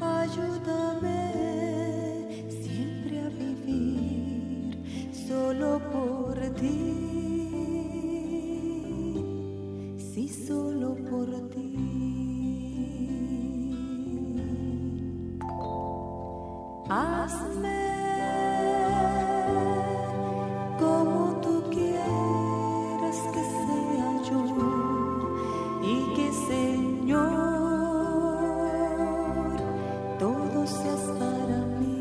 ayúdame siempre a vivir solo por ti, sí, solo por ti. Hazme como tú quieras que sea yo, y que, Señor, todo seas para mí.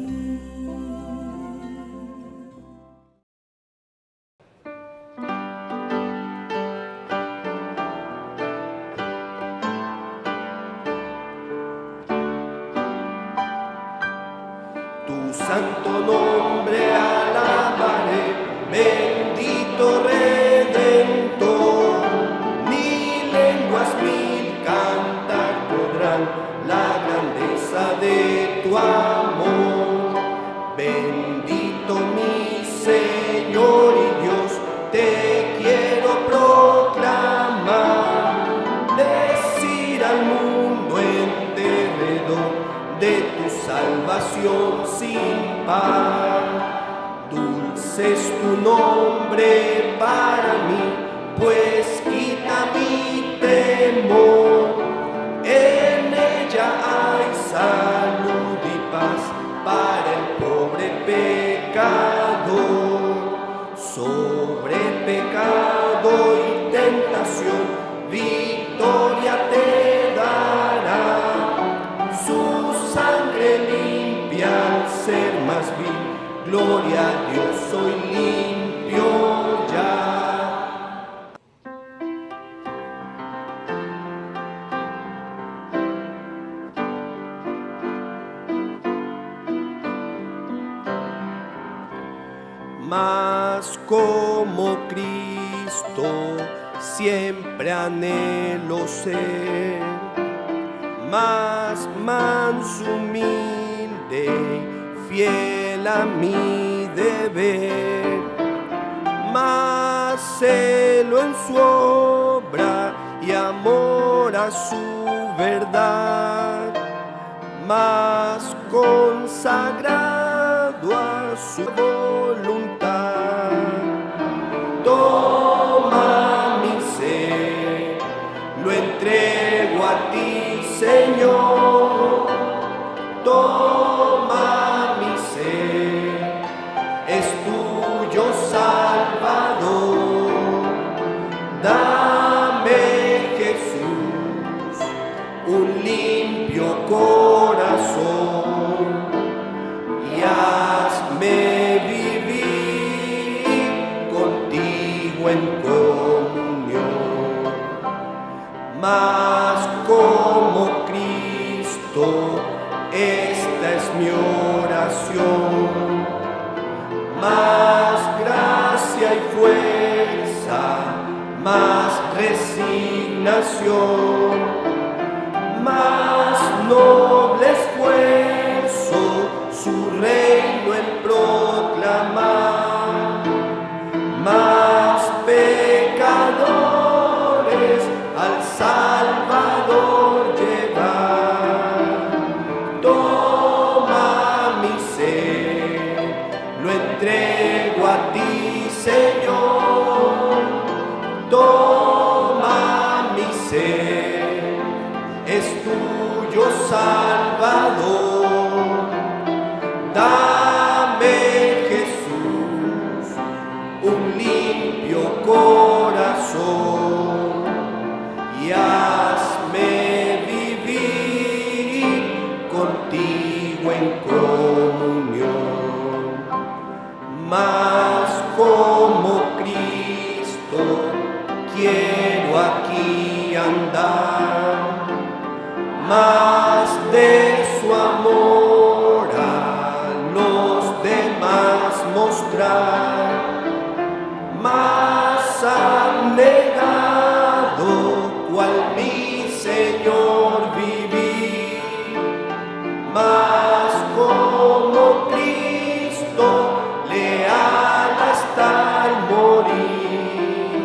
Tu santo nombre alabaré, bendito Redentor. Ni lenguas mil cantar podrán la grandeza de tu amor. Bendito mi Señor y Dios, te quiero proclamar, decir al mundo entero de tu salvación sin par. Dulce es tu nombre para mí, pues quita mi temor. En ella hay salud y paz para el pobre pecador. Sobre pecado y tentación, victoria te dará. Su sangre limpia al ser más vil, gloria a Dios, soy limpio ya. Más como Cristo siempre anhelo ser, más manso, humilde, fiel a mi deber, más celo en su obra y amor a su verdad, más consagrado a su voluntad. Toma mi ser, lo entrego a ti, Señor. Toma mi ser, es tuyo, Salvador. Dame, Jesús, un limpio corazón y hazme vivir contigo en comunión. Más como Cristo, esta es mi oración. Más gracia y fuerza, más resignación, más noble esfuerzo, su reino en proclamar. Más pecadores al Salvador llevar. Toma mi ser, lo entrego a ti, Señor. Toma mi ser, es tuyo, Salvador. Dame, Jesús, un limpio corazón y hazme vivir contigo en comunión. Más como Cristo quiero aquí andar, más de su amor a los demás mostrar, más abnegado cual mi Señor vivir, más como Cristo leal hasta el morir.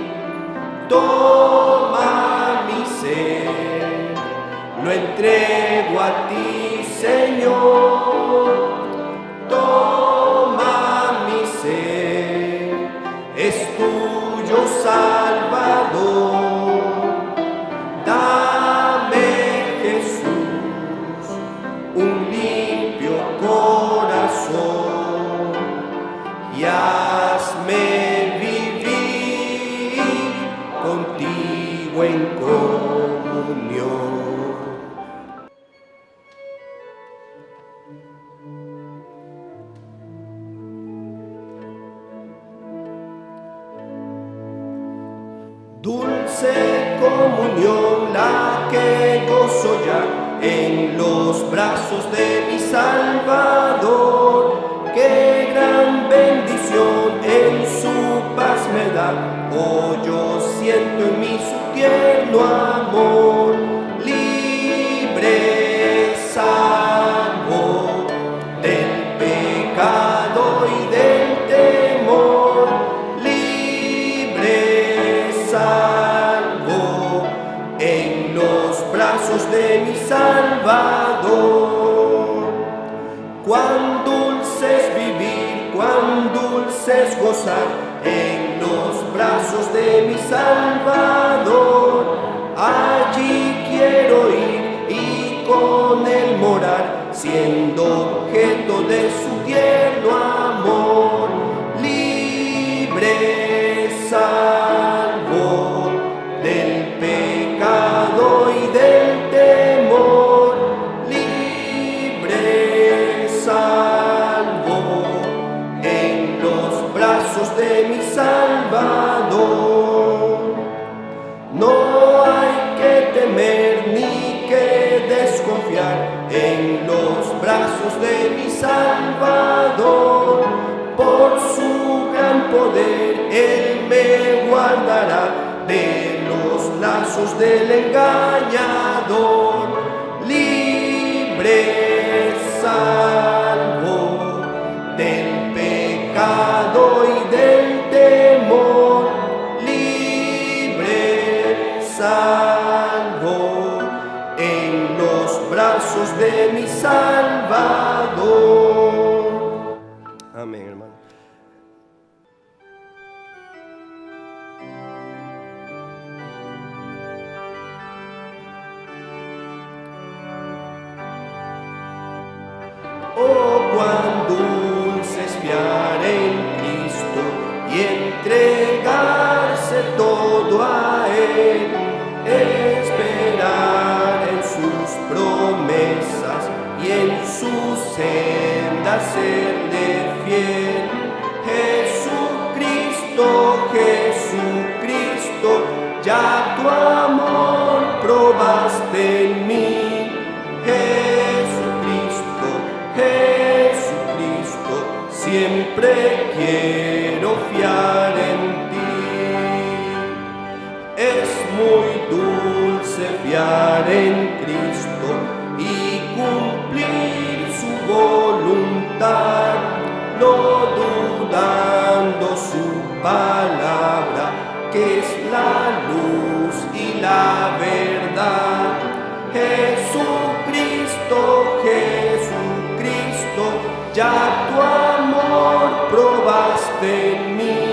Toma mi ser, lo entrego a ti, Señor. Toma mi ser, es tuyo, Salvador. Dame, Jesús, un limpio corazón y hazme vivir contigo en comunión. Dulce comunión la que gozo ya en los brazos de mi Salvador. Qué gran bendición en su paz me da. Oh, yo siento en mí su tierno amor. Libre, salvo del pecado y del temor. Libre, salvo en los brazos de mi Salvador. Cuán dulce es vivir, cuán dulce es gozar en los brazos de mi Salvador. Allí quiero ir y con él morar, siendo objeto de su tierno amor. Libre, salvo del pecado y del temor. Libre, salvo en los brazos de mi Salvador. No hay que temer ni que desconfiar en los brazos de mi Salvador. Por su gran poder Él me guardará de los lazos del engañador. Libre, salvo del pecado y del temor. Libre, salvo en los brazos de mi Salvador. Amén, hermano. Oh, cuán dulce es fiar en Cristo y entregarse todo a Él, esperar en sus promesas y en su senda serle fiel. Jesucristo, Jesucristo, ya tu amor probaste en mí. Jesucristo, siempre quiero fiar en ti. Es muy dulce fiar en Cristo y cumplir su voluntad, no dudando su palabra, que es la luz y la verdad. Jesucristo, Jesucristo, ya tu amor probaste en mí.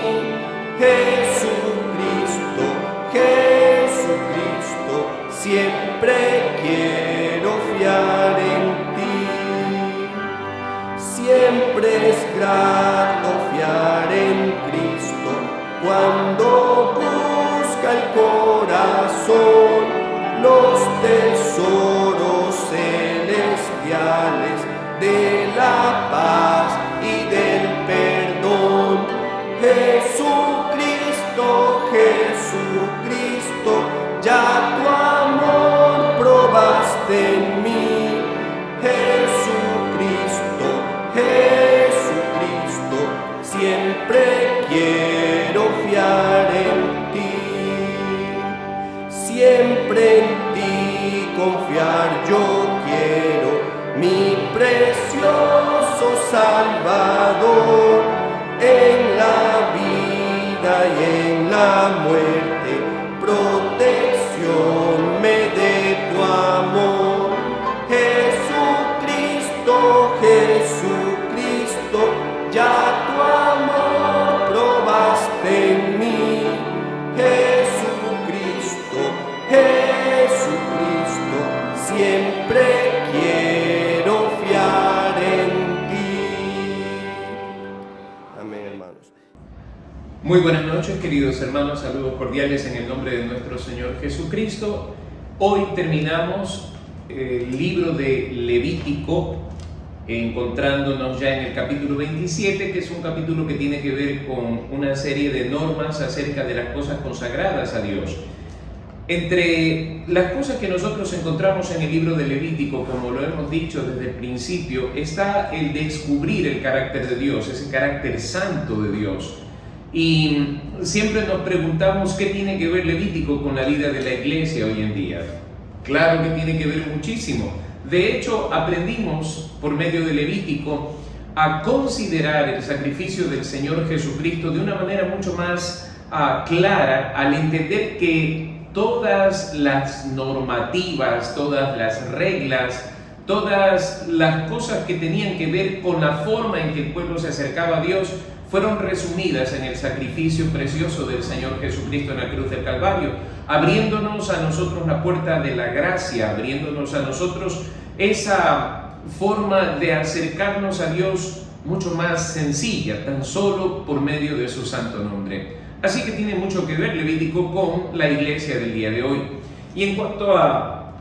Jesucristo, Jesucristo, siempre quiero fiar en ti. Siempre es grato fiar en Cristo cuando busca el corazón los tesoros celestiales de la paz y del perdón. Jesucristo, Jesucristo, ya tu amor probaste en mí. Jesucristo, Jesucristo, siempre quiero fiar en ti. Siempre en ti confiar yo quiero, mi precioso Salvador. En la vida y en la muerte, protección me dé tu amor. Muy buenas noches, queridos hermanos, saludos cordiales en el nombre de nuestro Señor Jesucristo. Hoy terminamos el libro de Levítico, encontrándonos ya en el capítulo 27, que es un capítulo que tiene que ver con una serie de normas acerca de las cosas consagradas a Dios. Entre las cosas que nosotros encontramos en el libro de Levítico, como lo hemos dicho desde el principio, está el descubrir el carácter de Dios, ese carácter santo de Dios. Y siempre nos preguntamos qué tiene que ver Levítico con la vida de la iglesia hoy en día. Claro que tiene que ver muchísimo. De hecho, aprendimos por medio de Levítico a considerar el sacrificio del Señor Jesucristo de una manera mucho más clara, al entender que todas las normativas, todas las reglas, todas las cosas que tenían que ver con la forma en que el pueblo se acercaba a Dios fueron resumidas en el sacrificio precioso del Señor Jesucristo en la cruz del Calvario, abriéndonos a nosotros la puerta de la gracia, abriéndonos a nosotros esa forma de acercarnos a Dios mucho más sencilla, tan solo por medio de su santo nombre. Así que tiene mucho que ver Levítico con la iglesia del día de hoy. Y en cuanto a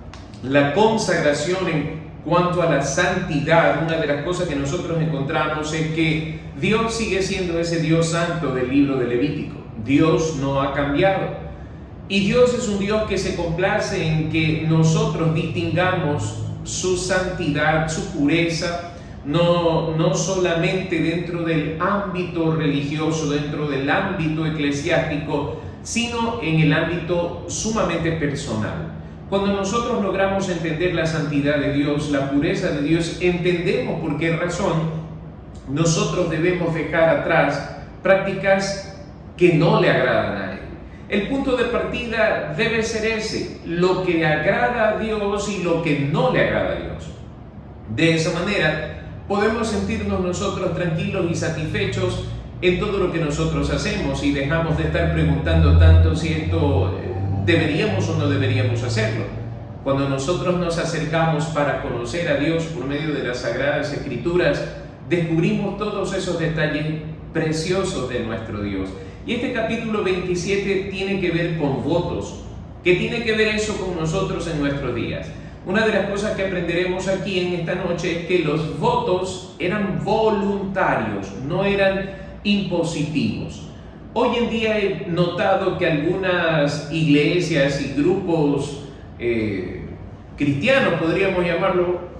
la consagración, en cuanto a la santidad, una de las cosas que nosotros encontramos es que Dios sigue siendo ese Dios santo del libro de Levítico. Dios no ha cambiado. Y Dios es un Dios que se complace en que nosotros distingamos su santidad, su pureza, no solamente dentro del ámbito religioso, dentro del ámbito eclesiástico, sino en el ámbito sumamente personal. Cuando nosotros logramos entender la santidad de Dios, la pureza de Dios, entendemos por qué razón nosotros debemos dejar atrás prácticas que no le agradan a Él. El punto de partida debe ser ese, lo que agrada a Dios y lo que no le agrada a Dios. De esa manera podemos sentirnos nosotros tranquilos y satisfechos en todo lo que nosotros hacemos y dejamos de estar preguntando tanto si esto deberíamos o no deberíamos hacerlo. Cuando nosotros nos acercamos para conocer a Dios por medio de las Sagradas Escrituras, descubrimos todos esos detalles preciosos de nuestro Dios. Y este capítulo 27 tiene que ver con votos. ¿Qué tiene que ver eso con nosotros en nuestros días? Una de las cosas que aprenderemos aquí en esta noche es que los votos eran voluntarios, no eran impositivos. Hoy en día he notado que algunas iglesias y grupos cristianos, podríamos llamarlo,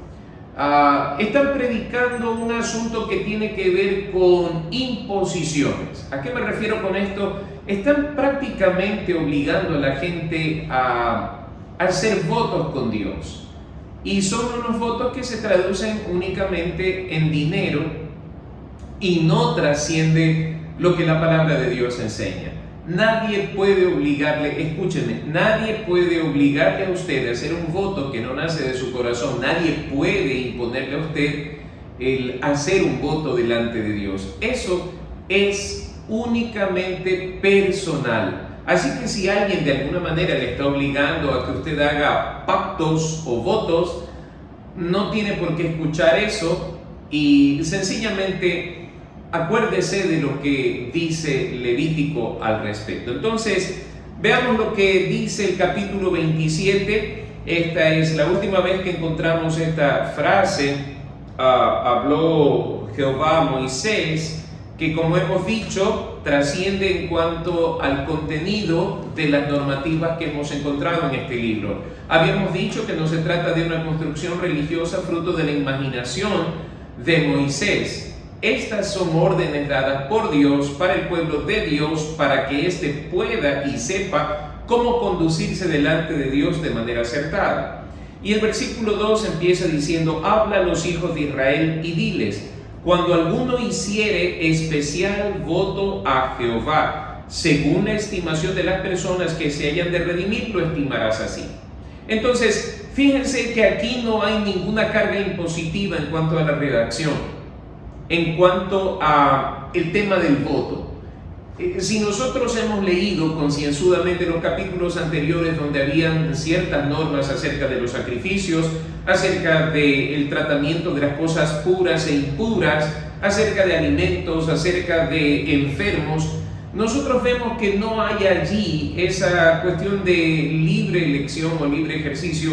están predicando un asunto que tiene que ver con imposiciones. ¿A qué me refiero con esto? Están prácticamente obligando a la gente a hacer votos con Dios. Y son unos votos que se traducen únicamente en dinero y no trasciende lo que la palabra de Dios enseña. Nadie puede obligarle, escúchenme, nadie puede obligarle a usted a hacer un voto que no nace de su corazón. Nadie puede imponerle a usted el hacer un voto delante de Dios. Eso es únicamente personal. Así que si alguien de alguna manera le está obligando a que usted haga pactos o votos, no tiene por qué escuchar eso y sencillamente acuérdese de lo que dice Levítico al respecto. Entonces, veamos lo que dice el capítulo 27. Esta es la última vez que encontramos esta frase. Habló Jehová a Moisés, que como hemos dicho, trasciende en cuanto al contenido de las normativas que hemos encontrado en este libro. Habíamos dicho que no se trata de una construcción religiosa fruto de la imaginación de Moisés. Estas son órdenes dadas por Dios para el pueblo de Dios, para que éste pueda y sepa cómo conducirse delante de Dios de manera acertada. Y el versículo 2 empieza diciendo: habla a los hijos de Israel y diles, cuando alguno hiciere especial voto a Jehová, según la estimación de las personas que se hayan de redimir, lo estimarás así. Entonces, fíjense que aquí no hay ninguna carga impositiva en cuanto a la redacción. En cuanto a el tema del voto, si nosotros hemos leído concienzudamente los capítulos anteriores donde habían ciertas normas acerca de los sacrificios, acerca del tratamiento de las cosas puras e impuras, acerca de alimentos, acerca de enfermos, nosotros vemos que no hay allí esa cuestión de libre elección o libre ejercicio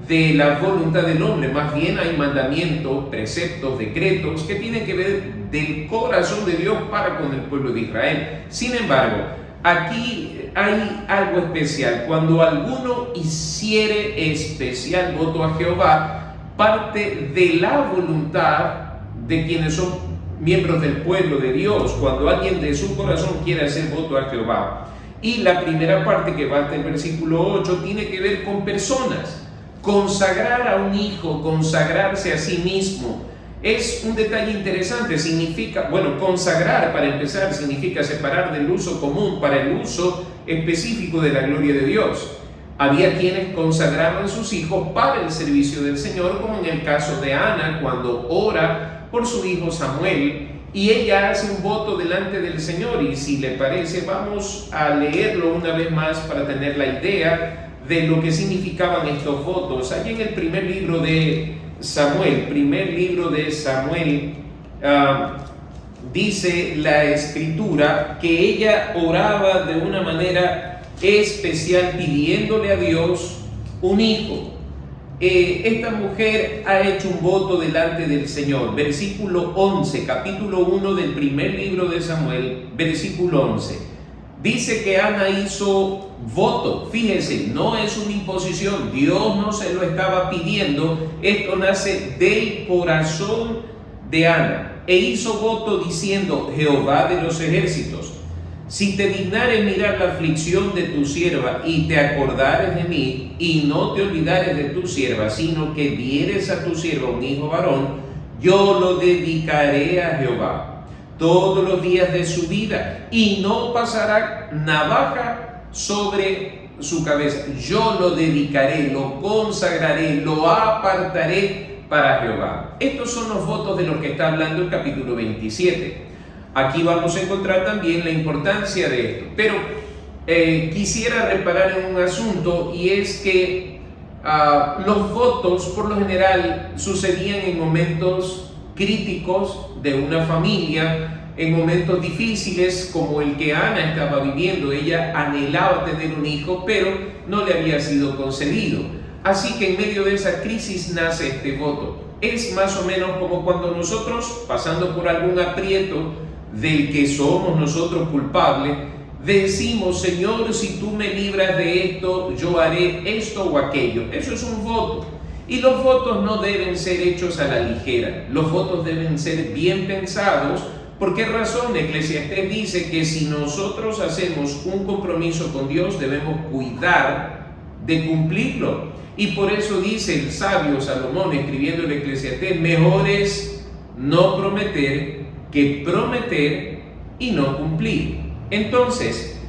de la voluntad del hombre. Más bien hay mandamientos, preceptos, decretos que tienen que ver del corazón de Dios para con el pueblo de Israel. Sin embargo, aquí hay algo especial. Cuando alguno hiciere especial voto a Jehová, parte de la voluntad de quienes son miembros del pueblo de Dios, cuando alguien de su corazón quiere hacer voto a Jehová. Y la primera parte, que va hasta el versículo 8, tiene que ver con personas. Consagrar a un hijo, consagrarse a sí mismo, es un detalle interesante. Significa, bueno, consagrar, para empezar, significa separar del uso común para el uso específico de la gloria de Dios. Había quienes consagraban sus hijos para el servicio del Señor, como en el caso de Ana, cuando ora por su hijo Samuel, y ella hace un voto delante del Señor. Y si le parece, vamos a leerlo una vez más para tener la idea de lo que significaban estos votos. Allí en el primer libro de Samuel, dice la Escritura que ella oraba de una manera especial pidiéndole a Dios un hijo. Esta mujer ha hecho un voto delante del Señor. Versículo 11, capítulo 1 del primer libro de Samuel, versículo 11. Dice que Ana hizo voto. Fíjese, no es una imposición. Dios no se lo estaba pidiendo. Esto nace del corazón de Ana. E hizo voto diciendo: Jehová de los ejércitos, si te dignares mirar la aflicción de tu sierva y te acordares de mí, y no te olvidares de tu sierva, sino que dieres a tu sierva un hijo varón, yo lo dedicaré a Jehová todos los días de su vida, y no pasará navaja sobre su cabeza. Yo lo dedicaré, lo consagraré, lo apartaré para Jehová. Estos son los votos de los que está hablando el capítulo 27. Aquí vamos a encontrar también la importancia de esto, pero quisiera reparar en un asunto, y es que los votos por lo general sucedían en momentos críticos de una familia, en momentos difíciles como el que Ana estaba viviendo. Ella anhelaba tener un hijo, pero no le había sido concedido. Así que en medio de esa crisis nace este voto. Es más o menos como cuando nosotros, pasando por algún aprieto del que somos nosotros culpables, decimos: Señor, si tú me libras de esto, yo haré esto o aquello. Eso es un voto. Y los votos no deben ser hechos a la ligera. Los votos deben ser bien pensados. ¿Por qué razón? Eclesiastés dice que si nosotros hacemos un compromiso con Dios, debemos cuidar de cumplirlo. Y por eso dice el sabio Salomón, escribiendo el Eclesiastés: mejor es no prometer que prometer y no cumplir. Entonces,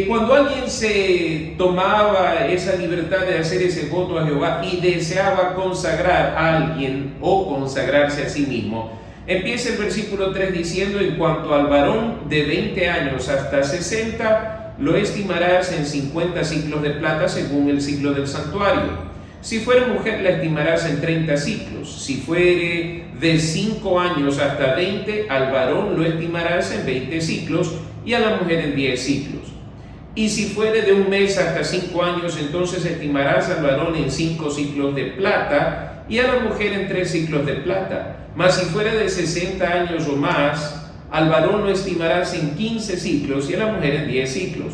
cuando alguien se tomaba esa libertad de hacer ese voto a Jehová y deseaba consagrar a alguien o consagrarse a sí mismo, empieza el versículo 3 diciendo: en cuanto al varón de 20 años hasta 60, lo estimarás en 50 siclos de plata según el ciclo del santuario. Si fuere mujer, la estimarás en 30 ciclos. Si fuere de 5 años hasta 20, al varón lo estimarás en 20 ciclos y a la mujer en 10 ciclos. Y si fuere de 1 mes hasta 5 años, entonces estimarás al varón en 5 ciclos de plata y a la mujer en 3 ciclos de plata. Mas si fuere de 60 años o más, al varón lo estimarás en 15 ciclos y a la mujer en 10 ciclos.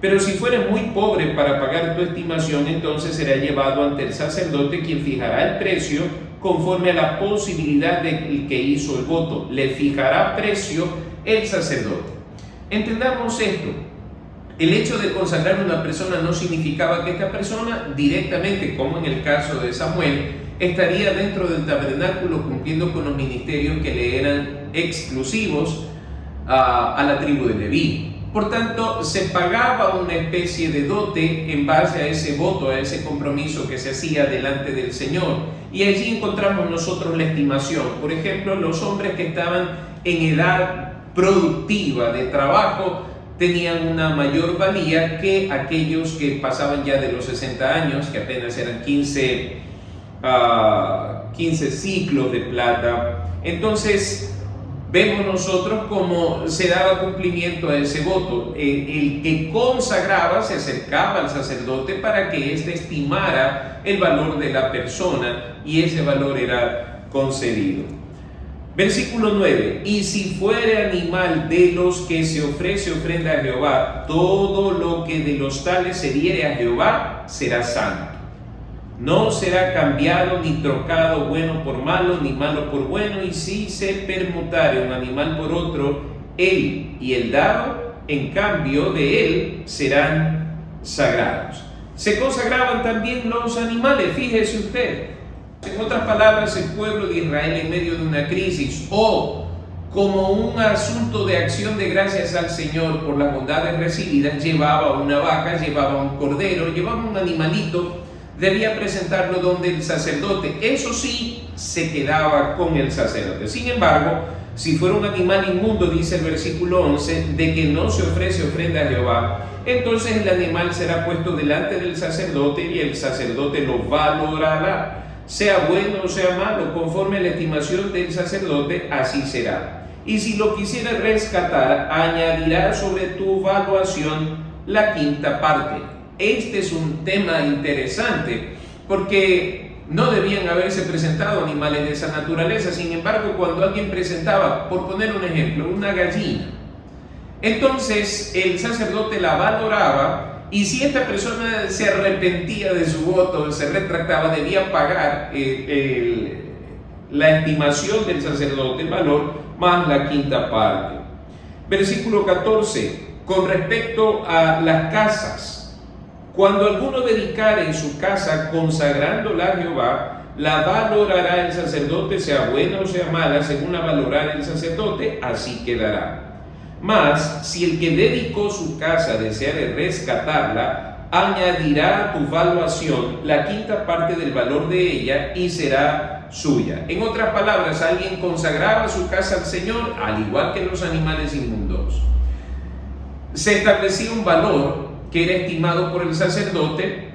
Pero si fuere muy pobre para pagar tu estimación, entonces será llevado ante el sacerdote, quien fijará el precio conforme a la posibilidad del que hizo el voto. Le fijará precio el sacerdote. Entendamos esto. El hecho de consagrar a una persona no significaba que esta persona directamente, como en el caso de Samuel, estaría dentro del tabernáculo cumpliendo con los ministerios que le eran exclusivos a la tribu de Leví. Por tanto, se pagaba una especie de dote en base a ese voto, a ese compromiso que se hacía delante del Señor. Y allí encontramos nosotros la estimación. Por ejemplo, los hombres que estaban en edad productiva de trabajo tenían una mayor valía que aquellos que pasaban ya de los 60 años, que apenas eran 15 ciclos de plata. Entonces, vemos nosotros cómo se daba cumplimiento a ese voto. El que consagraba se acercaba al sacerdote para que éste estimara el valor de la persona y ese valor era concedido. Versículo 9: y si fuere animal de los que se ofrece ofrenda a Jehová, todo lo que de los tales se diere a Jehová será santo. No será cambiado ni trocado bueno por malo, ni malo por bueno, y si se permutare un animal por otro, él y el dado, en cambio de él, serán sagrados. Se consagraban también los animales, fíjese usted. En otras palabras, el pueblo de Israel en medio de una crisis o como un asunto de acción de gracias al Señor por las bondades recibidas, llevaba una vaca, llevaba un cordero, llevaba un animalito, debía presentarlo donde el sacerdote. Eso sí, se quedaba con el sacerdote. Sin embargo, si fuera un animal inmundo, dice el versículo 11, de que no se ofrece ofrenda a Jehová, entonces el animal será puesto delante del sacerdote y el sacerdote lo valorará. Sea bueno o sea malo, conforme a la estimación del sacerdote, así será. Y si lo quisiera rescatar, añadirá sobre tu valuación la quinta parte. Este es un tema interesante porque no debían haberse presentado animales de esa naturaleza. Sin embargo, cuando alguien presentaba, por poner un ejemplo, una gallina, entonces el sacerdote la valoraba. Y si esta persona se arrepentía de su voto, se retractaba, debía pagar la estimación del sacerdote, el valor, más la quinta parte. Versículo 14, con respecto a las casas. Cuando alguno dedicare en su casa consagrándola a Jehová, la valorará el sacerdote, sea buena o sea mala, según la valorará el sacerdote, así quedará. Mas, si el que dedicó su casa deseare rescatarla, añadirá a tu valuación la quinta parte del valor de ella y será suya. En otras palabras, alguien consagraba su casa al Señor, al igual que los animales inmundos. Se establecía un valor que era estimado por el sacerdote,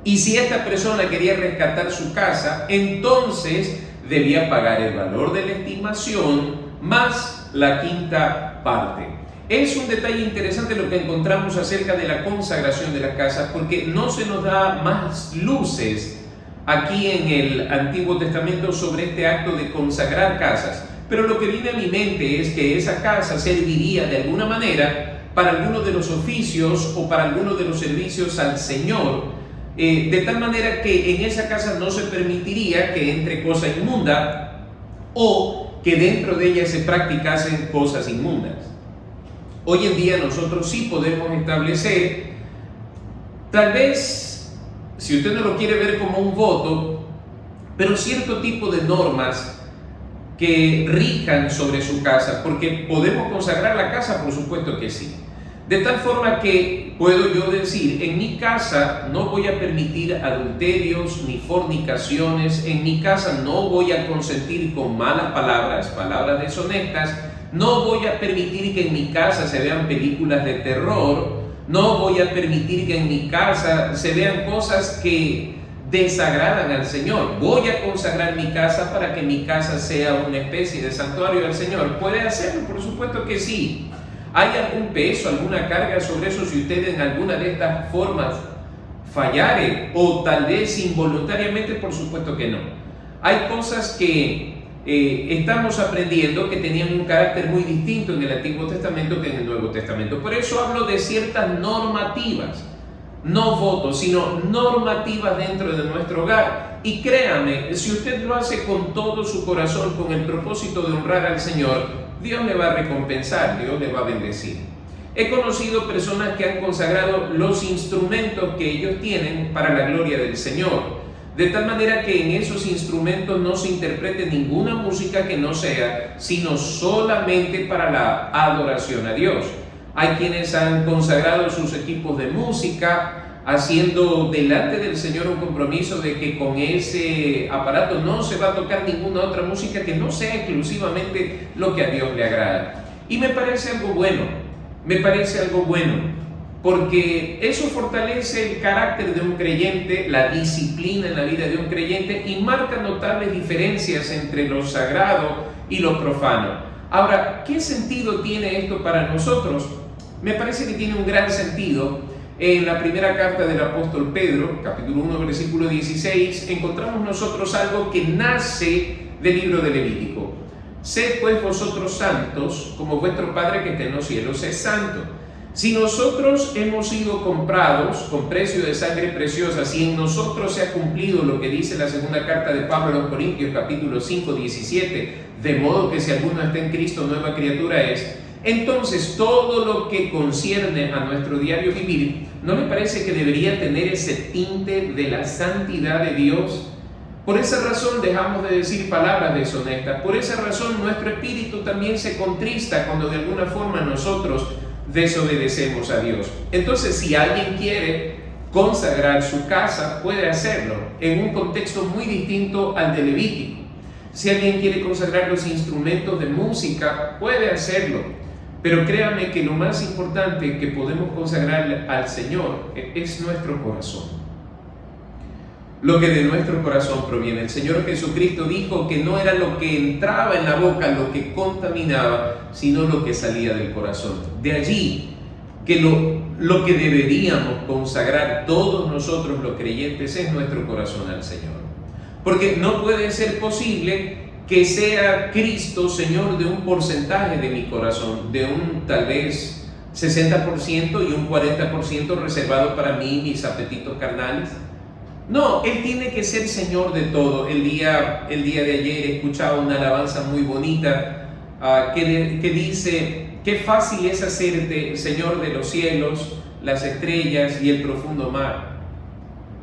y si esta persona quería rescatar su casa, entonces debía pagar el valor de la estimación más la quinta parte. Es un detalle interesante lo que encontramos acerca de la consagración de las casas, porque no se nos da más luces aquí en el Antiguo Testamento sobre este acto de consagrar casas, pero lo que viene a mi mente es que esa casa serviría de alguna manera para alguno de los oficios o para alguno de los servicios al Señor, de tal manera que en esa casa no se permitiría que entre cosa inmunda o que dentro de ella se practicasen cosas inmundas. Hoy en día nosotros sí podemos establecer, tal vez, si usted no lo quiere ver como un voto, pero cierto tipo de normas que rijan sobre su casa, porque podemos consagrar la casa, por supuesto que sí. De tal forma que puedo yo decir, en mi casa no voy a permitir adulterios ni fornicaciones, en mi casa no voy a consentir con malas palabras, palabras deshonestas, no voy a permitir que en mi casa se vean películas de terror, no voy a permitir que en mi casa se vean cosas que desagradan al Señor. Voy a consagrar mi casa para que mi casa sea una especie de santuario del Señor. ¿Puede hacerlo? Por supuesto que sí. ¿Hay algún peso, alguna carga sobre eso si usted en alguna de estas formas fallare o tal vez involuntariamente? Por supuesto que no. Hay cosas que estamos aprendiendo que tenían un carácter muy distinto en el Antiguo Testamento que en el Nuevo Testamento. Por eso hablo de ciertas normativas, no votos, sino normativas dentro de nuestro hogar. Y créame, si usted lo hace con todo su corazón, con el propósito de honrar al Señor, Dios le va a recompensar, Dios le va a bendecir. He conocido personas que han consagrado los instrumentos que ellos tienen para la gloria del Señor, de tal manera que en esos instrumentos no se interprete ninguna música que no sea, sino solamente para la adoración a Dios. Hay quienes han consagrado sus equipos de música, haciendo delante del Señor un compromiso de que con ese aparato no se va a tocar ninguna otra música que no sea exclusivamente lo que a Dios le agrada. Y me parece algo bueno, porque eso fortalece el carácter de un creyente, la disciplina en la vida de un creyente y marca notables diferencias entre lo sagrado y lo profano. Ahora, ¿qué sentido tiene esto para nosotros? Me parece que tiene un gran sentido. En la primera carta del apóstol Pedro, capítulo 1, versículo 16, encontramos nosotros algo que nace del libro de Levítico. Sed pues vosotros santos, como vuestro Padre que está en los cielos es santo. Si nosotros hemos sido comprados con precio de sangre preciosa, si en nosotros se ha cumplido lo que dice la segunda carta de Pablo a los Corintios, capítulo 5, 17, de modo que si alguno está en Cristo, nueva criatura es, entonces todo lo que concierne a nuestro diario vivir, ¿no le parece que debería tener ese tinte de la santidad de Dios? Por esa razón dejamos de decir palabras deshonestas, por esa razón nuestro espíritu también se contrista cuando de alguna forma nosotros desobedecemos a Dios. Entonces, si alguien quiere consagrar su casa, puede hacerlo en un contexto muy distinto al de Levítico. Si alguien quiere consagrar los instrumentos de música, puede hacerlo. Pero créame que lo más importante que podemos consagrar al Señor es nuestro corazón. Lo que de nuestro corazón proviene. El Señor Jesucristo dijo que no era lo que entraba en la boca lo que contaminaba, sino lo que salía del corazón. De allí que lo que deberíamos consagrar todos nosotros los creyentes es nuestro corazón al Señor. Porque no puede ser posible que sea Cristo Señor de un porcentaje de mi corazón, de un tal vez 60% y un 40% reservado para mí, mis apetitos carnales. No, Él tiene que ser Señor de todo. El día de ayer escuchaba una alabanza muy bonita que dice: qué fácil es hacerte Señor de los cielos, las estrellas y el profundo mar.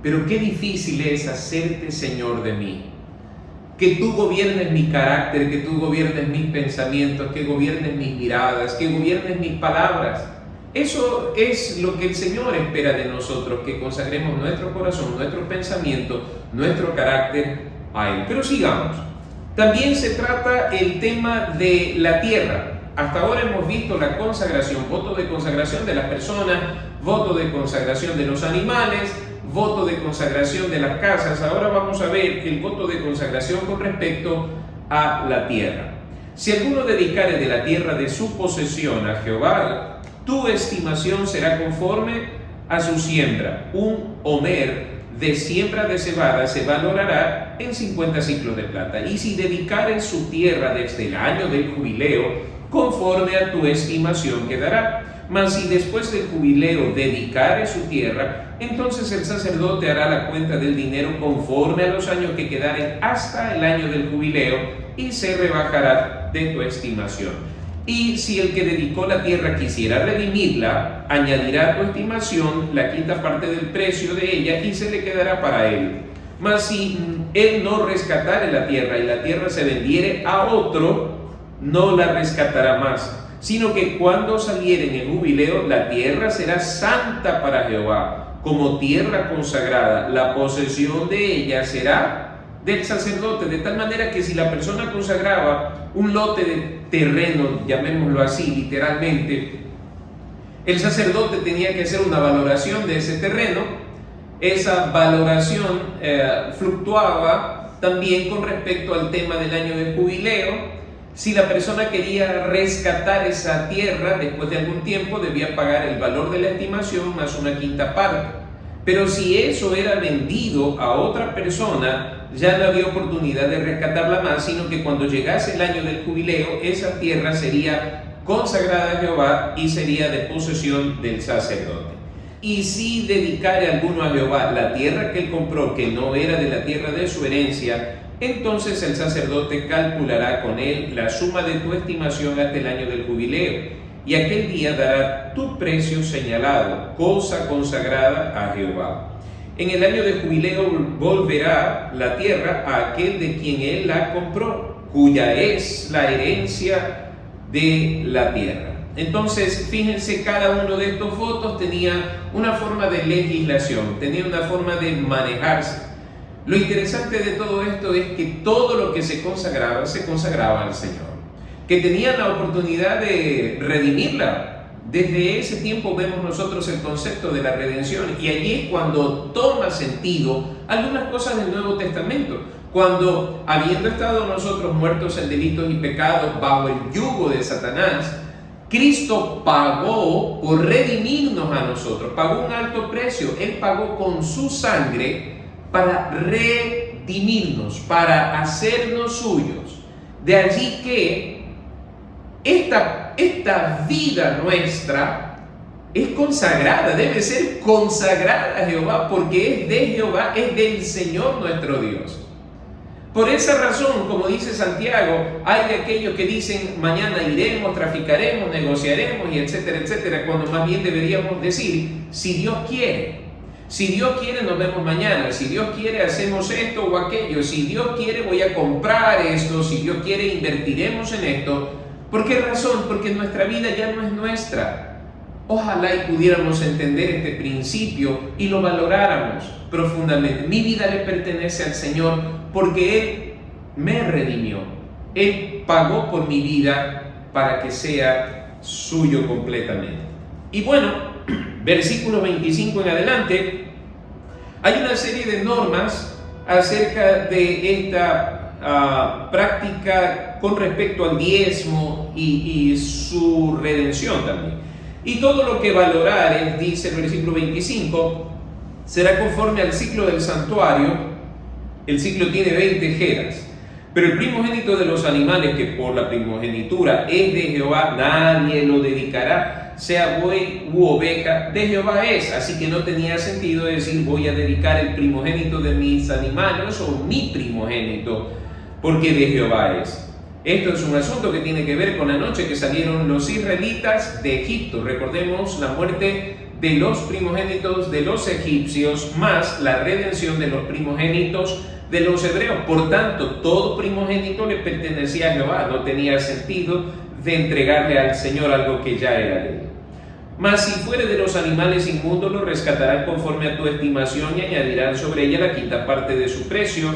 Pero qué difícil es hacerte Señor de mí. Que tú gobiernes mi carácter, que tú gobiernes mis pensamientos, que gobiernes mis miradas, que gobiernes mis palabras. Eso es lo que el Señor espera de nosotros, que consagremos nuestro corazón, nuestro pensamiento, nuestro carácter a Él. Pero sigamos. También se trata el tema de la tierra. Hasta ahora hemos visto la consagración, voto de consagración de las personas, voto de consagración de los animales, voto de consagración de las casas. Ahora vamos a ver el voto de consagración con respecto a la tierra. Si alguno dedicare de la tierra de su posesión a Jehová, tu estimación será conforme a su siembra. Un homer de siembra de cebada se valorará en 50 ciclos de plata. Y si dedicare su tierra desde el año del jubileo, conforme a tu estimación quedará. Mas si después del jubileo dedicare su tierra, entonces el sacerdote hará la cuenta del dinero conforme a los años que quedaren hasta el año del jubileo y se rebajará de tu estimación. Y si el que dedicó la tierra quisiera redimirla, añadirá a tu estimación la quinta parte del precio de ella y se le quedará para él. Mas si él no rescatare la tierra y la tierra se vendiere a otro, no la rescatará más, sino que cuando saliere en el jubileo, la tierra será santa para Jehová, como tierra consagrada. La posesión de ella será del sacerdote, de tal manera que si la persona consagraba un lote de terreno, llamémoslo así literalmente, el sacerdote tenía que hacer una valoración de ese terreno. Esa valoración fluctuaba también con respecto al tema del año de jubileo. Si la persona quería rescatar esa tierra, después de algún tiempo debía pagar el valor de la estimación más una quinta parte. Pero si eso era vendido a otra persona, ya no había oportunidad de rescatarla más, sino que cuando llegase el año del jubileo, esa tierra sería consagrada a Jehová y sería de posesión del sacerdote. Y si dedicare alguno a Jehová la tierra que él compró, que no era de la tierra de su herencia, entonces el sacerdote calculará con él la suma de tu estimación hasta el año del jubileo, y aquel día dará tu precio señalado, cosa consagrada a Jehová. En el año de jubileo volverá la tierra a aquel de quien él la compró, cuya es la herencia de la tierra. Entonces, fíjense, cada uno de estos votos tenía una forma de legislación, tenía una forma de manejarse. Lo interesante de todo esto es que todo lo que se consagraba al Señor, que tenían la oportunidad de redimirla, Desde ese tiempo vemos nosotros el concepto de la redención, y allí es cuando toma sentido algunas cosas del Nuevo Testamento. Cuando, habiendo estado nosotros muertos en delitos y pecados bajo el yugo de Satanás, Cristo pagó por redimirnos a nosotros, pagó un alto precio. Él pagó con su sangre para redimirnos, para hacernos suyos. De allí que esta vida nuestra es consagrada, debe ser consagrada a Jehová, porque es de Jehová, es del Señor nuestro Dios. Por esa razón, como dice Santiago, hay de aquellos que dicen mañana iremos, traficaremos, negociaremos y etcétera, etcétera, cuando más bien deberíamos decir, si Dios quiere. Si Dios quiere nos vemos mañana, si Dios quiere hacemos esto o aquello, si Dios quiere voy a comprar esto, si Dios quiere invertiremos en esto. ¿Por qué razón? Porque nuestra vida ya no es nuestra. Ojalá y pudiéramos entender este principio y lo valoráramos profundamente. Mi vida le pertenece al Señor porque Él me redimió. Él pagó por mi vida para que sea suyo completamente. Y bueno, versículo 25 en adelante, hay una serie de normas acerca de esta práctica con respecto al diezmo y su redención también. Y todo lo que valorar es, dice el versículo 25, será conforme al ciclo del santuario. El ciclo tiene 20 jeras. Pero el primogénito de los animales, que por la primogenitura es de Jehová, nadie lo dedicará, sea buey u oveja, de Jehová es. Así que no tenía sentido decir voy a dedicar el primogénito de mis animales o mi primogénito, porque de Jehová es. Esto es un asunto que tiene que ver con la noche que salieron los israelitas de Egipto. Recordemos la muerte de los primogénitos de los egipcios, más la redención de los primogénitos de los hebreos. Por tanto, todo primogénito le pertenecía a Jehová. No tenía sentido de entregarle al Señor algo que ya era de él. Mas si fuere de los animales inmundos, lo rescatarán conforme a tu estimación y añadirán sobre ella la quinta parte de su precio.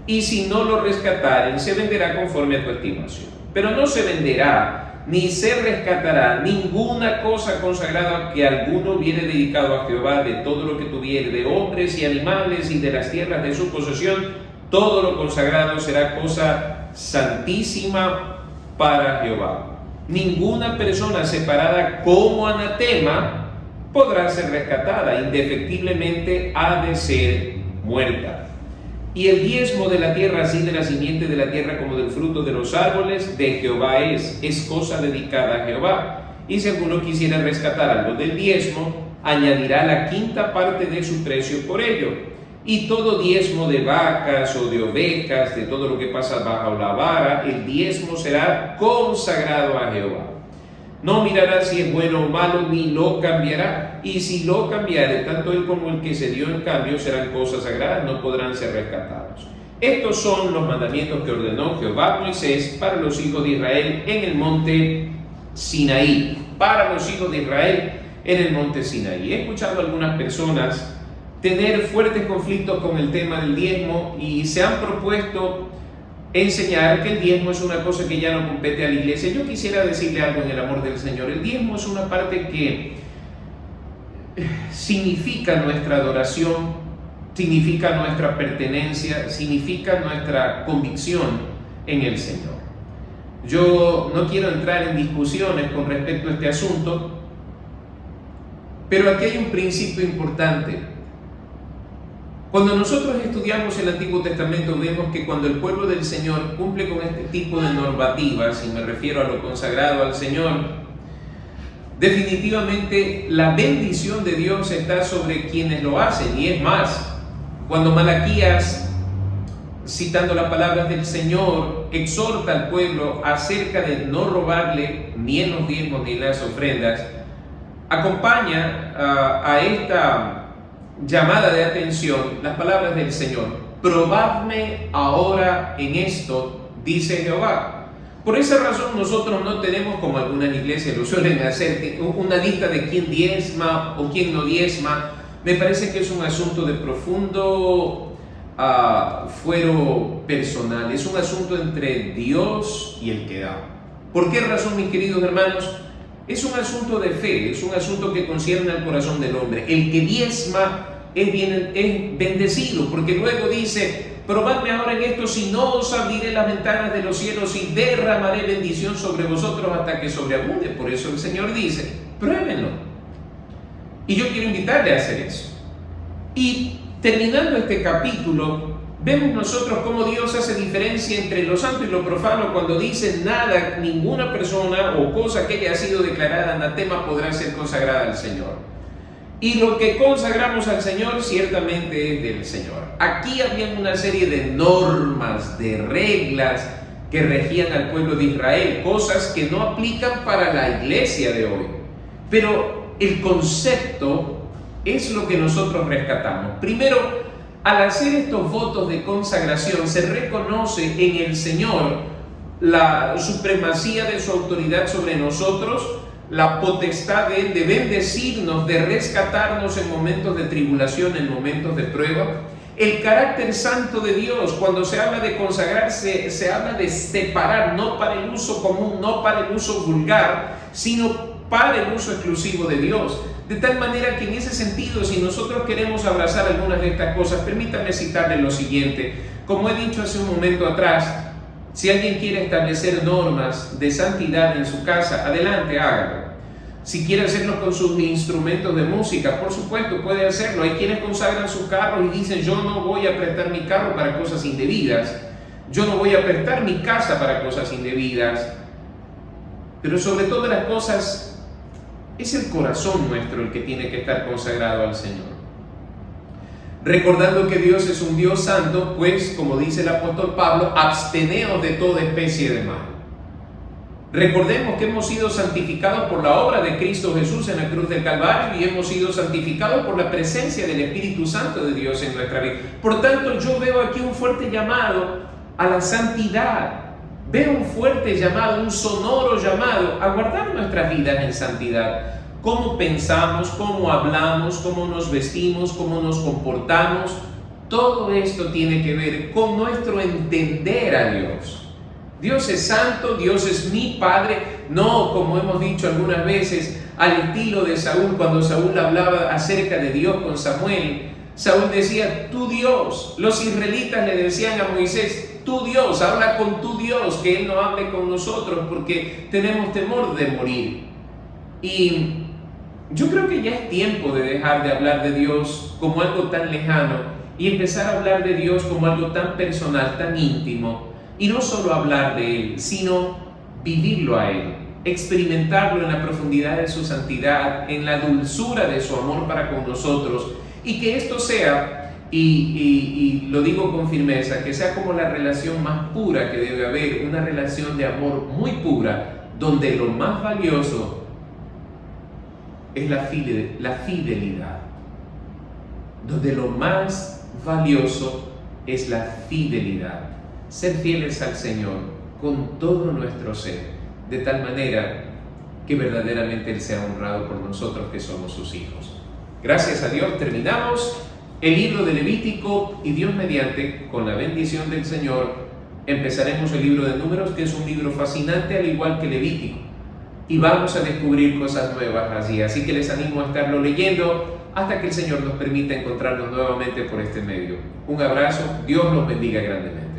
Y si no lo rescataren, se venderá conforme a tu estimación. Pero no se venderá, ni se rescatará ninguna cosa consagrada que alguno hubiere dedicado a Jehová, de todo lo que tuviere, de hombres y animales y de las tierras de su posesión. Todo lo consagrado será cosa santísima para Jehová. Ninguna persona separada como anatema podrá ser rescatada, indefectiblemente ha de ser muerta. Y el diezmo de la tierra, así de la simiente de la tierra como del fruto de los árboles, de Jehová es cosa dedicada a Jehová. Y si alguno quisiera rescatar algo del diezmo, añadirá la quinta parte de su precio por ello. Y todo diezmo de vacas o de ovejas, de todo lo que pasa bajo la vara, el diezmo será consagrado a Jehová. No mirará si es bueno o malo, ni lo cambiará. Y si lo cambiare, tanto él como el que se dio en cambio serán cosas sagradas, no podrán ser rescatados. Estos son los mandamientos que ordenó Jehová a Moisés para los hijos de Israel en el monte Sinaí. Para los hijos de Israel en el monte Sinaí. He escuchado a algunas personas tener fuertes conflictos con el tema del diezmo y se han propuesto enseñar que el diezmo es una cosa que ya no compete a la iglesia. Yo quisiera decirle algo en el amor del Señor. El diezmo es una parte que significa nuestra adoración, significa nuestra pertenencia, significa nuestra convicción en el Señor. Yo no quiero entrar en discusiones con respecto a este asunto, pero aquí hay un principio importante. Cuando nosotros estudiamos el Antiguo Testamento vemos que cuando el pueblo del Señor cumple con este tipo de normativas, y me refiero a lo consagrado al Señor, definitivamente la bendición de Dios está sobre quienes lo hacen. Y es más, cuando Malaquías, citando las palabras del Señor, exhorta al pueblo acerca de no robarle ni en los diezmos ni en las ofrendas, acompaña a esta llamada de atención las palabras del Señor: probadme ahora en esto, dice Jehová. Por esa razón nosotros no tenemos, como algunas iglesias lo suelen hacer, una lista de quién diezma o quién no diezma. Me parece que es un asunto de profundo fuero personal, es un asunto entre Dios y el que da. ¿Por qué razón, mis queridos hermanos? es un asunto de fe, es un asunto que concierne al corazón del hombre. El que diezma es bendecido, porque luego dice: probadme ahora en esto, si no os abriré las ventanas de los cielos y derramaré bendición sobre vosotros hasta que sobreabunde. Por eso el Señor dice: pruébenlo. Y yo quiero invitarle a hacer eso. Y terminando este capítulo, vemos nosotros cómo Dios hace diferencia entre lo santo y lo profano cuando dice: nada, ninguna persona o cosa que haya sido declarada anatema podrá ser consagrada al Señor. Y lo que consagramos al Señor ciertamente es del Señor. Aquí había una serie de normas, de reglas que regían al pueblo de Israel, cosas que no aplican para la iglesia de hoy. Pero el concepto es lo que nosotros rescatamos. Primero, al hacer estos votos de consagración, se reconoce en el Señor la supremacía de su autoridad sobre nosotros, la potestad de Él de bendecirnos, de rescatarnos en momentos de tribulación, en momentos de prueba. El carácter santo de Dios, cuando se habla de consagrarse, se habla de separar, no para el uso común, no para el uso vulgar, sino para el uso exclusivo de Dios. De tal manera que en ese sentido, si nosotros queremos abrazar algunas de estas cosas, permítame citarle lo siguiente. Como he dicho hace un momento atrás, si alguien quiere establecer normas de santidad en su casa, adelante, hágalo. Si quiere hacerlo con sus instrumentos de música, por supuesto, puede hacerlo. Hay quienes consagran sus carros y dicen: yo no voy a prestar mi carro para cosas indebidas. Yo no voy a prestar mi casa para cosas indebidas. Pero sobre todas las cosas, es el corazón nuestro el que tiene que estar consagrado al Señor. Recordando que Dios es un Dios santo, pues, como dice el apóstol Pablo, absteneos de toda especie de mal. Recordemos que hemos sido santificados por la obra de Cristo Jesús en la cruz del Calvario y hemos sido santificados por la presencia del Espíritu Santo de Dios en nuestra vida. Por tanto, yo veo aquí un fuerte llamado a la santidad. Veo un fuerte llamado, un sonoro llamado a guardar nuestras vidas en santidad. Cómo pensamos, cómo hablamos, cómo nos vestimos, cómo nos comportamos, todo esto tiene que ver con nuestro entender a Dios. Dios es santo, Dios es mi Padre, no como hemos dicho algunas veces al estilo de Saúl, cuando Saúl hablaba acerca de Dios con Samuel. Saúl decía: tu Dios. Los israelitas le decían a Moisés: tu Dios, habla con tu Dios, que Él no hable con nosotros porque tenemos temor de morir. Y yo creo que ya es tiempo de dejar de hablar de Dios como algo tan lejano y empezar a hablar de Dios como algo tan personal, tan íntimo. Y no solo hablar de Él, sino vivirlo a Él, experimentarlo en la profundidad de su santidad, en la dulzura de su amor para con nosotros. Y que esto sea, y lo digo con firmeza, que sea como la relación más pura que debe haber, una relación de amor muy pura, donde lo más valioso es la fidelidad, donde lo más valioso es la fidelidad. Ser fieles al Señor con todo nuestro ser, de tal manera que verdaderamente Él sea honrado por nosotros que somos sus hijos. Gracias a Dios terminamos el libro de Levítico y Dios mediante, con la bendición del Señor, empezaremos el libro de Números, que es un libro fascinante al igual que Levítico. Y vamos a descubrir cosas nuevas allí. Así que les animo a estarlo leyendo hasta que el Señor nos permita encontrarnos nuevamente por este medio. Un abrazo, Dios los bendiga grandemente.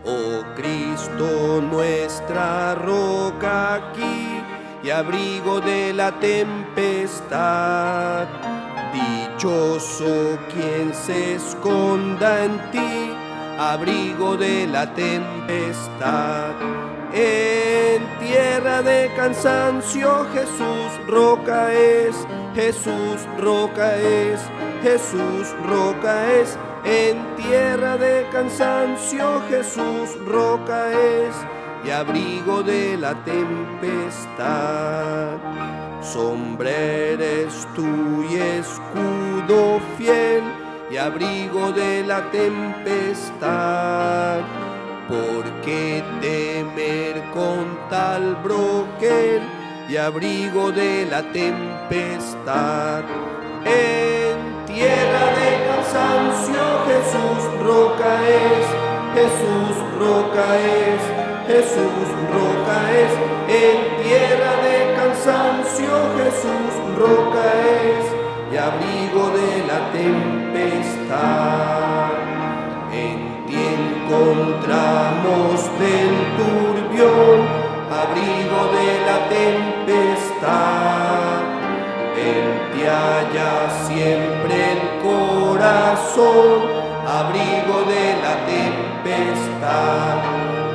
Oh Cristo, nuestra roca aquí y abrigo de la tempestad. Dichoso quien se esconda en ti, abrigo de la tempestad. En tierra de cansancio Jesús roca es, Jesús roca es, Jesús roca es. En tierra de cansancio Jesús roca es y abrigo de la tempestad. Sombra eres tú y escudo fiel y abrigo de la tempestad. ¿Por qué temer con tal broquel y abrigo de la tempestad? En tierra de cansancio Jesús roca es, Jesús roca es, Jesús roca es. En tierra de cansancio Jesús roca es, y abrigo de la tempestad. En ti encontramos del turbión, abrigo de la tempestad. En ti halla siempre el corazón, abrigo de la tempestad.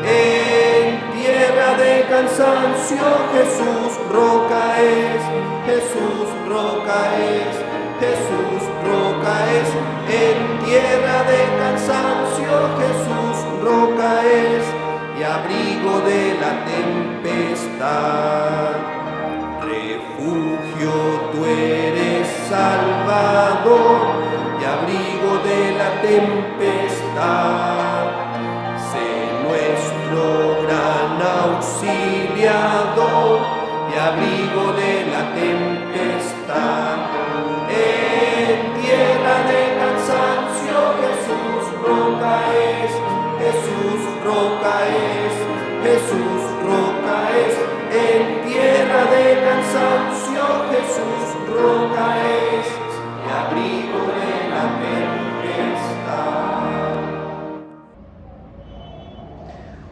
En tierra de cansancio Jesús roca es, Jesús roca es, Jesús roca es. En tierra de cansancio Jesús roca es, y abrigo de la tempestad. Refugio tú eres, Salvador, y abrigo de la tempestad. Sé nuestro gran auxiliador, y abrigo de la tempestad. En tierra de cansancio Jesús roca es, Jesús roca es, Jesús roca es. En tierra de cansancio Jesús roca es, y abrigo de la tempestad.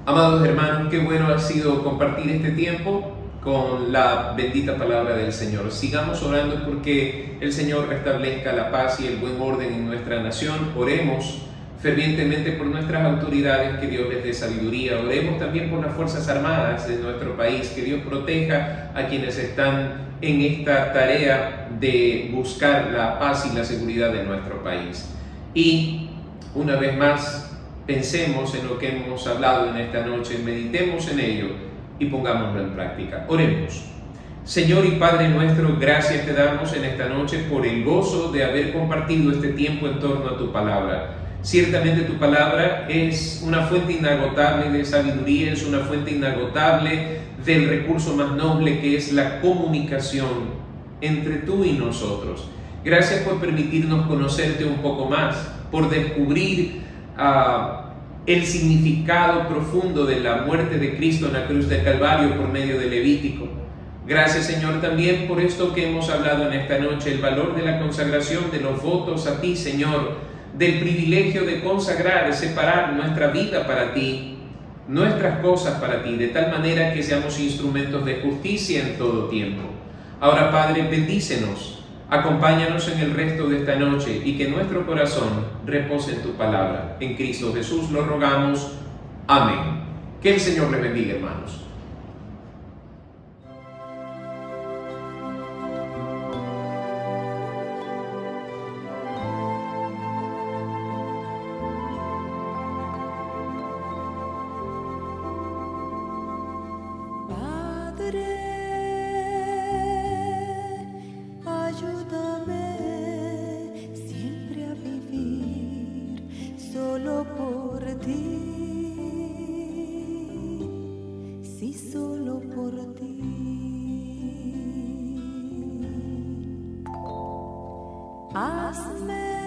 Amados hermanos, qué bueno ha sido compartir este tiempo con la bendita palabra del Señor. Sigamos orando porque el Señor restablezca la paz y el buen orden en nuestra nación. Oremos fervientemente por nuestras autoridades, que Dios les dé sabiduría. Oremos también por las Fuerzas Armadas de nuestro país, que Dios proteja a quienes están en esta tarea de buscar la paz y la seguridad de nuestro país. Y una vez más, pensemos en lo que hemos hablado en esta noche, meditemos en ello y pongámoslo en práctica. Oremos. Señor y Padre nuestro, gracias te damos en esta noche por el gozo de haber compartido este tiempo en torno a tu palabra. Ciertamente tu palabra es una fuente inagotable de sabiduría, es una fuente inagotable del recurso más noble que es la comunicación entre tú y nosotros. Gracias por permitirnos conocerte un poco más, por descubrir el significado profundo de la muerte de Cristo en la cruz del Calvario por medio del Levítico. Gracias, Señor, también por esto que hemos hablado en esta noche, el valor de la consagración, de los votos a ti, Señor, del privilegio de consagrar, de separar nuestra vida para ti, nuestras cosas para ti, de tal manera que seamos instrumentos de justicia en todo tiempo. Ahora, Padre, bendícenos, acompáñanos en el resto de esta noche y que nuestro corazón repose en tu palabra. En Cristo Jesús lo rogamos. Amén. Que el Señor les bendiga, hermanos. Ayúdame siempre a vivir solo por ti, sí, solo por ti. Hazme